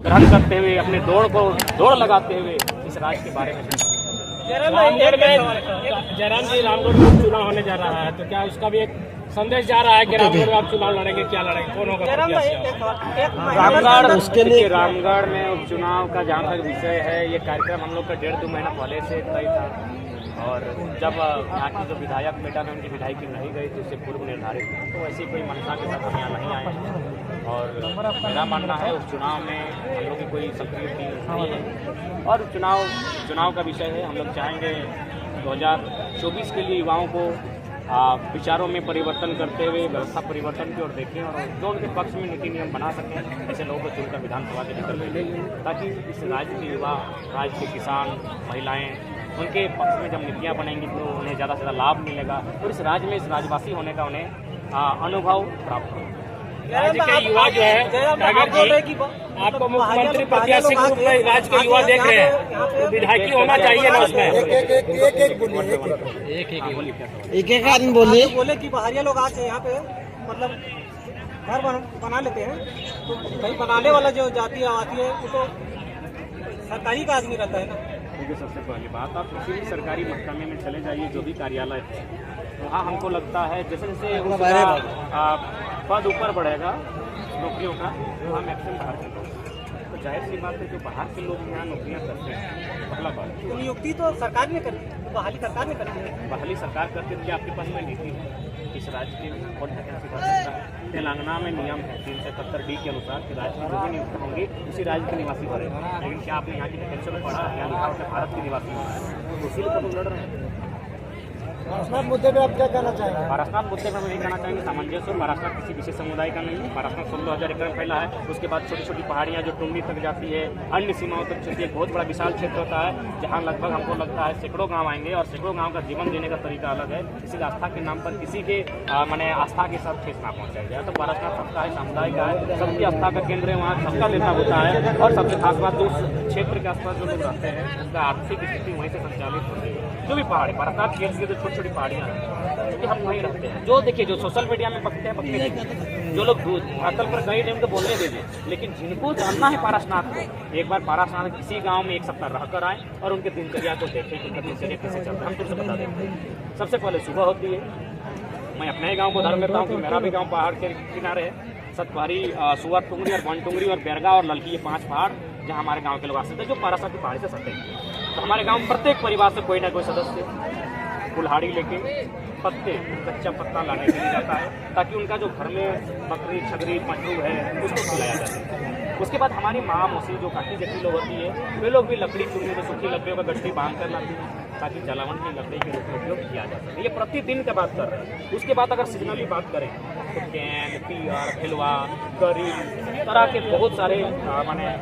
ग्रहण करते हुए अपने दौड़ लगाते हुए इस राज्य के बारे में जयराम जी रामगढ़ में चुनाव होने जा रहा है, तो क्या उसका भी एक संदेश जा रहा है कि रामगढ़ में आप चुनाव लड़ेंगे? क्या लड़ेंगे, कौन होगा रामगढ़? उसके लिए रामगढ़ में उपचुनाव का जहाँ तक विषय है, ये कार्यक्रम हम लोग का 1.5-2 महीना पहले से तय था, और जब यहाँ की जो विधायक मेटा में उनकी विधायकी नहीं गई तो उससे पूर्व निर्धारित था, तो ऐसी कोई मंशा के साथ हम यहाँ नहीं आए हैं। और मेरा मानना है उपचुनाव में हम लोग की कोई सक्रिय टीम नहीं है, और चुनाव का विषय है। हम लोग चाहेंगे 2024 के लिए युवाओं को विचारों में परिवर्तन करते हुए व्यवस्था परिवर्तन की ओर देखें, और जो उनके पक्ष में नीति नियम बना सकें ऐसे लोगों को चुनकर विधानसभा के भीतर भेजें, ताकि इस राज्य के युवा, राज्य के किसान, महिलाएं, उनके पक्ष में जब नीतियाँ बनेंगी तो उन्हें ज़्यादा से ज़्यादा लाभ मिलेगा, और इस राज्य में इस राज्यवासी होने का उन्हें अनुभव प्राप्त होगा। राज्य के युवा जो है टाइगर जी, आपको मुख्यमंत्री प्रत्याशी के रूप में राज्य के युवा देख रहे हैं, तो विधायकी होना चाहिए ना उसमें? एक आदमी बोले कि बाहरिया लोग आके यहाँ पे मतलब घर बना लेते हैं, तो भाई बनाने वाला जो जाति आती है वो तो सरकारी का आदमी रहता है ना। देखिए, सबसे पहली बात, आप किसी भी सरकारी महकमे में चले जाइए, जो भी कार्यालय है, वहाँ हमको लगता है जैसे जैसे उसका पद ऊपर बढ़ेगा नौकरियों का, वहाँ मैक्सिमम बाहर के लोग, तो जाहिर सी बात है जो बाहर के लोग यहाँ नौकरियाँ करते हैं, पहला बात तो नियुक्ति तो सरकार ने करती है, तो बहाली सरकार ने करती है। बहाली सरकार करती है, आपके पास में नीति है इस राज्य की कौन वैकेंसी भर सकता है। तेलंगाना में नियम है 371D के अनुसार कि राज्य में जो भी नियुक्त होंगे उसी राज्य के निवासी भरेगा, लेकिन क्या आपने यहाँ की वैकेंसी में पढ़ा है? यहाँ लिखा है भारत के निवासी होना है, तो उसी को लड़ रहे हैं। पारसनाथ मुद्दे पे आप क्या कहना चाहेंगे? पारसनाथ मुद्दे पर हम यही कहना चाहेंगे, सामंजस्य। पारसनाथ किसी विशेष समुदाय का नहीं है। पारसनाथ 16,000 एकड़ में फैला है, उसके बाद छोटी छोटी पहाड़ियाँ जो टुंडी तक जाती है, अन्य सीमाओं तक चलती है, एक बहुत बड़ा विशाल क्षेत्र होता है, जहाँ लगभग हमको लगता है सैकड़ों गाँव आएंगे, और सैकड़ों गाँव का जीवन देने का तरीका अलग है। इसी आस्था के नाम पर किसी के मैंने आस्था के साथ ठेस ना पहुँचाया जाए। तो पारसनाथ सबका है, समुदाय का है, सबकी आस्था का केंद्र है, वहाँ सबका नेता होता है, और सबसे खास बात जो उस क्षेत्र के आसपास जो लोग रहते हैं उसका आर्थिक स्थिति वहीं से संचालित होती है। जो भी पहाड़ी पारसनाथ क्षेत्र की जो छोटी छोटी पहाड़ियाँ हैं, क्योंकि हम वहीं रहते हैं, जो देखिए जो सोशल मीडिया में बकते हैं, जो लोग धरातल पर गए नहीं उनको बोलने दीजिए, लेकिन जिनको जानना है पारसनाथ को, एक बार पारसनाथ किसी गांव में एक सप्ताह रहकर आए और उनके दिनचर्या को देखें कि उनका दिनचर्या कैसे चलता है। हम तुमसे बता देंगे, सबसे पहले सुबह होती है, मैं अपने ही गाँव को उदाहरण लेता हूँ कि मेरा भी गाँव पहाड़ के किनारे है, सतपहरी, सुअर टुंगरी और बनटुंगरी और बेरगा और ललकी, ये 5 पहाड़ जहाँ हमारे गाँव के लोग आ सकते हैं, जो पारसनाथ की पहाड़ी से सटे हैं। तो हमारे गाँव में प्रत्येक परिवार से कोई ना कोई सदस्य कुल्हाड़ी लेके पत्ते, कच्चा पत्ता लाने के लिए जाता है, ताकि उनका जो घर में बकरी, छगरी, मटरू है उसको खिलाया जाए। उसके बाद हमारी माँ मौसी जो काफ़ी जटिल लोग होती है, वे लोग भी लकड़ी चुनने में सूखी लकड़ियों का गट्टी बांध कर लाती है, ताकि जलावन की लकड़ी के रूप में उपयोग किया जा सके। ये प्रतिदिन का बात कर रहे हैं। उसके बाद अगर सीजनली बात करें तो कैन, पियर, भिलवा, करी, तरह के बहुत सारे माने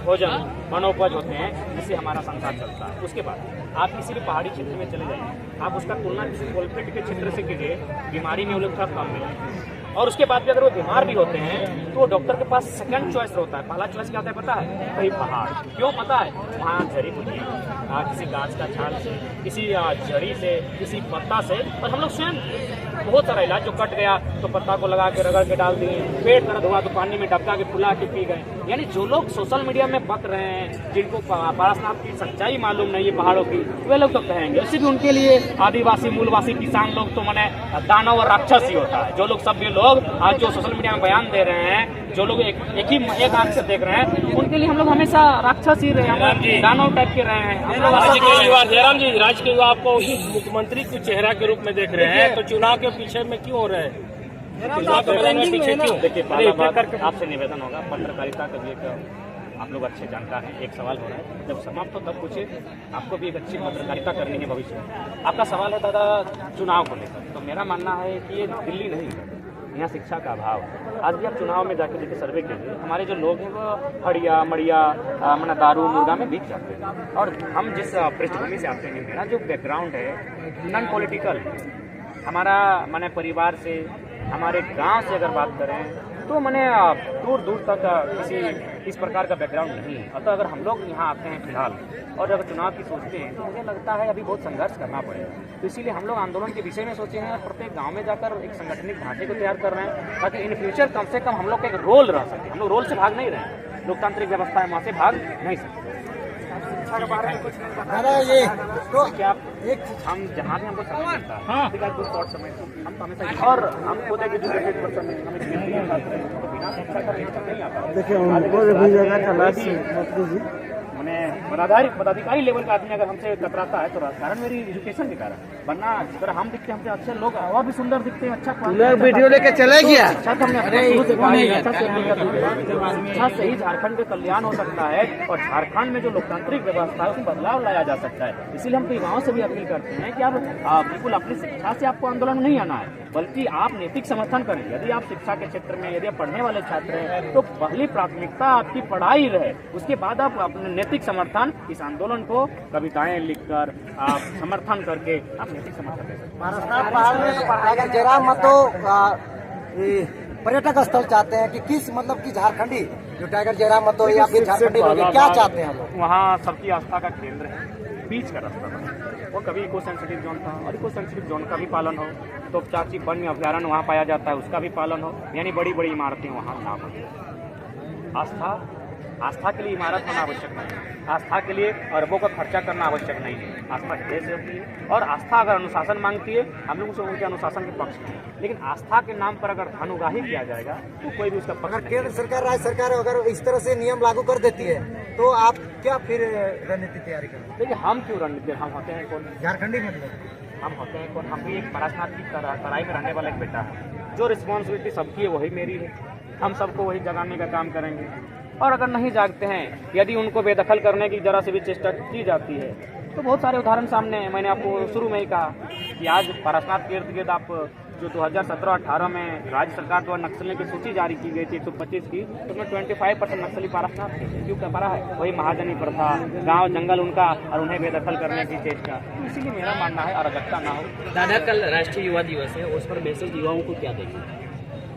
भोजन वनोपज होते हैं, जिससे हमारा संसार चलता है। उसके बाद आप किसी भी पहाड़ी क्षेत्र में चले जाइए, आप उसका तुलना किसी कोलफील्ड के क्षेत्र से कीजिए, बीमारी में वो लोग थोड़ा कम मिलेंगे। और उसके बाद भी अगर वो बीमार भी होते हैं तो वो डॉक्टर के पास सेकंड चॉइस होता है। पहला चॉइस क्या होता है पता है? भाई पहाड़। क्यों पता है? वहाँ जड़ी बूटियाँ, किसी गाछ का छाल से, किसी जड़ी से, किसी पत्ता से, और हम लोग स्वयं बहुत सारा इलाज, जो कट गया तो पत्ता को लगा के रगड़ के डाल दिए, पेट दर्द हुआ तो पानी में डबका के फुला के पी गए। यानी जो लोग सोशल मीडिया में बक रहे हैं, जिनको पारसनाथ की सच्चाई मालूम नहीं है पहाड़ों की, वे लोग तो कहेंगे। वैसे भी उनके लिए आदिवासी, मूलवासी, किसान लोग तो मैंने दानव और राक्षस ही होता है। जो लोग सभ्य लोग आज जो सोशल मीडिया में बयान दे रहे हैं, जो लोग एक आंख से देख रहे हैं, उनके लिए हम लोग हमेशा राक्षस ही रहे हैं, दानव टाइप के रहे हैं। हम लोग जयराम जी, राज्य के युवा आपको मुख्यमंत्री के चेहरा के रूप में देख रहे हैं, तो चुनाव के पीछे में क्यों हो रहे हैं? पीछे क्यों? देखिए, पहला बात आपसे निवेदन होगा, पत्रकारिता का भी आप लोग अच्छे जानकार हैं। एक सवाल हो रहा है, जब समाप्त हो तब पूछिए। आपको भी एक अच्छी पत्रकारिता करनी है भविष्य में। आपका सवाल है दादा चुनाव को लेकर, तो मेरा मानना है कि ये दिल्ली नहीं है, यहाँ शिक्षा का अभाव है। आज भी आप चुनाव में जाकर देखिए, सर्वे कीजिए, हमारे जो लोग हैं वो हड़िया मड़िया मना दारू मुर्गा में बिक जाते हैं। और हम जिस पृष्ठभूमि से आते हैं, मेरा जो बैकग्राउंड है नॉन पॉलिटिकल, हमारा मैंने परिवार से, हमारे गांव से अगर बात करें तो मैंने दूर दूर तक किसी इस प्रकार का बैकग्राउंड नहीं है। अतः अगर हम लोग यहाँ आते हैं फिलहाल और अगर चुनाव की सोचते हैं, तो मुझे लगता है अभी बहुत संघर्ष करना पड़ेगा। तो इसीलिए हम लोग आंदोलन के विषय में सोचे हैं और प्रत्येक गांव में जाकर एक संगठनिक ढांचे को तैयार कर रहे हैं, ताकि इन फ्यूचर कम से कम हम लोग का एक रोल रह सके। हम लोग रोल से भाग नहीं रहे हैं, लोकतांत्रिक व्यवस्था है वहाँ से भाग नहीं सकते। शिक्षा के बारे में कुछ नहीं पता। दादा ये तो क्या एक हम जहाँ भी हमको समय मिलता है हम तो हमेशा और हम खुद एक एजुकेटेड पर्सन है, हमें हिंदी के छात्र हैं, तो बिना शिक्षा का रिश्ता नहीं आता। देखिए उनको भी जगह तलाश मत कीजिए। मैंने पदाधिकारी लेवल का आदमी अगर हमसे टकराता है तो कारण मेरी एजुकेशन के कारण, वरना अगर हम दिखते हैं हमसे अच्छे लोग और भी सुंदर दिखते हैं, अच्छा लोग वीडियो लेके चले गया। शिक्षा से ही झारखंड का कल्याण हो सकता है और झारखंड में जो लोकतांत्रिक व्यवस्था है उसमें बदलाव लाया जा सकता है। इसीलिए हम तो युवाओं से भी अपील करते हैं कि आप बिल्कुल अपनी शिक्षा से आपको आंदोलन में नहीं आना है, बल्कि आप नैतिक समर्थन करें। यदि आप शिक्षा के क्षेत्र में यदि आप पढ़ने वाले छात्र हैं तो पहली प्राथमिकता आपकी पढ़ाई रहे, उसके बाद आप अपने नैतिक समर्थन इस आंदोलन को कविताएं लिखकर आप समर्थन करके आप नैतिक समर्थन दे सकते हैं। अगर जयराम मतो पर्यटक स्थल चाहते हैं कि किस मतलब की झारखंडी जो टाइगर जयराम मतो या फिर झारखंडी लोग क्या चाहते हैं लोग? वहाँ सबकी आस्था का केंद्र है, बीच का रास्ता बना। वो कभी इको सेंसिटिव जोन था और इको सेंसिटिव जोन का भी पालन हो, तो चाची वन्य अभ्यारण्य वहाँ पाया जाता है उसका भी पालन हो, यानी बड़ी बड़ी इमारतें वहाँ ना बने। आस्था के लिए इमारत होना आवश्यक नहीं है, आस्था के लिए अरबों का खर्चा करना आवश्यक नहीं है। आस्था हृदय से होती है और आस्था अगर अनुशासन मांगती है, हम लोग उसे उनके अनुशासन के पक्ष में हैं। लेकिन आस्था के नाम पर अगर धनुगाही किया जाएगा तो कोई भी उसका पक्ष अगर केंद्र सरकार राज्य सरकार अगर इस तरह से नियम लागू कर देती है तो आप क्या फिर रणनीति तैयारी करेंगे? देखिए हम क्यों रणनीति, हम होते हैं कौन? झारखंडी मतलब हम होते हैं कौन? हम भी एक परासनाथ की तराई में रहने वाला एक बेटा है। जो रिस्पॉन्सिबिलिटी सबकी है वही मेरी है, हम सबको वही जगाने का काम करेंगे। और अगर नहीं जागते हैं, यदि उनको बेदखल करने की जरा से भी चेष्टा की जाती है तो बहुत सारे उदाहरण सामने हैं। मैंने आपको शुरू में ही कहा कि आज पारसनाथ के इर्द गिर्द आप जो 2017-18 में राज्य सरकार द्वारा नक्सलियों की सूची जारी की गई थी 125 की, तो उसमें 25% नक्सली पारसनाथ थे। क्यों कर पा रहा है? वही महाजनी प्रथा, गांव जंगल उनका और उन्हें बेदखल करने की चेष्टा। तो इसीलिए मेरा मानना है अराजकता ना हो। दादा कल राष्ट्रीय युवा दिवस है, उस पर मैसेज युवाओं को क्या देंगे?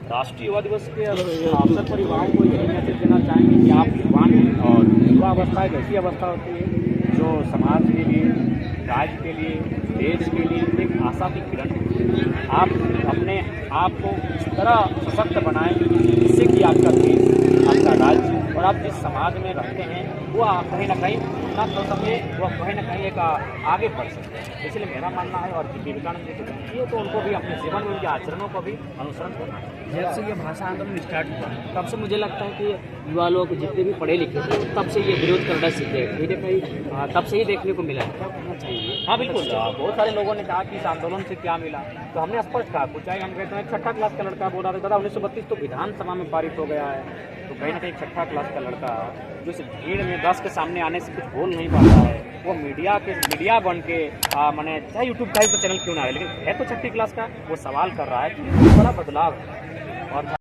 राष्ट्रीय युवा दिवस के अवसर पर युवाओं को यही मैसेज देना चाहेंगे कि आप युवा हैं और युवा अवस्था एक ऐसी अवस्था होती है जो समाज के लिए, राज्य के लिए, देश के लिए एक आशा की किरण है। आप अपने आप को इस तरह सशक्त बनाएं जिससे कि आपका देश, आपका राज्य और आप जिस समाज में रहते हैं वो कहीं ना कहीं उन्नत हो सके, वो कहीं ना कहीं एक आगे बढ़ सके। इसलिए मेरा मानना है और विवेकानंद जी को तो उनको भी अपने जीवन में उनके आचरणों को भी अनुसरण करना चाहिए। जब से ये भाषा आंदोलन स्टार्ट हुआ तब से मुझे लगता है कि युवा लोग जितने भी पढ़े लिखे थे तब से ये विरोध करना सीखे, कहीं ना कहीं तब से ही देखने को मिला है। क्या करना चाहिए? हाँ बिल्कुल, बहुत सारे लोगों ने कहा कि इस आंदोलन से क्या मिला, तो हमने स्पष्ट कहा। कुछ चाहे हम कहते हैं 6ठा क्लास का लड़का बोल रहा था दादा 1932 तो विधानसभा में पारित हो गया है, तो कहीं ना कहीं 6ठा क्लास का लड़का जो इस भीड़ में 10 के सामने आने से कुछ बोल नहीं पाता है, वो मीडिया बन के मैंने चाहे यूट्यूब का ही चैनल क्यों ना है, लेकिन है तो 6ठी क्लास का, वो सवाल कर रहा है कि बड़ा बदलाव है। और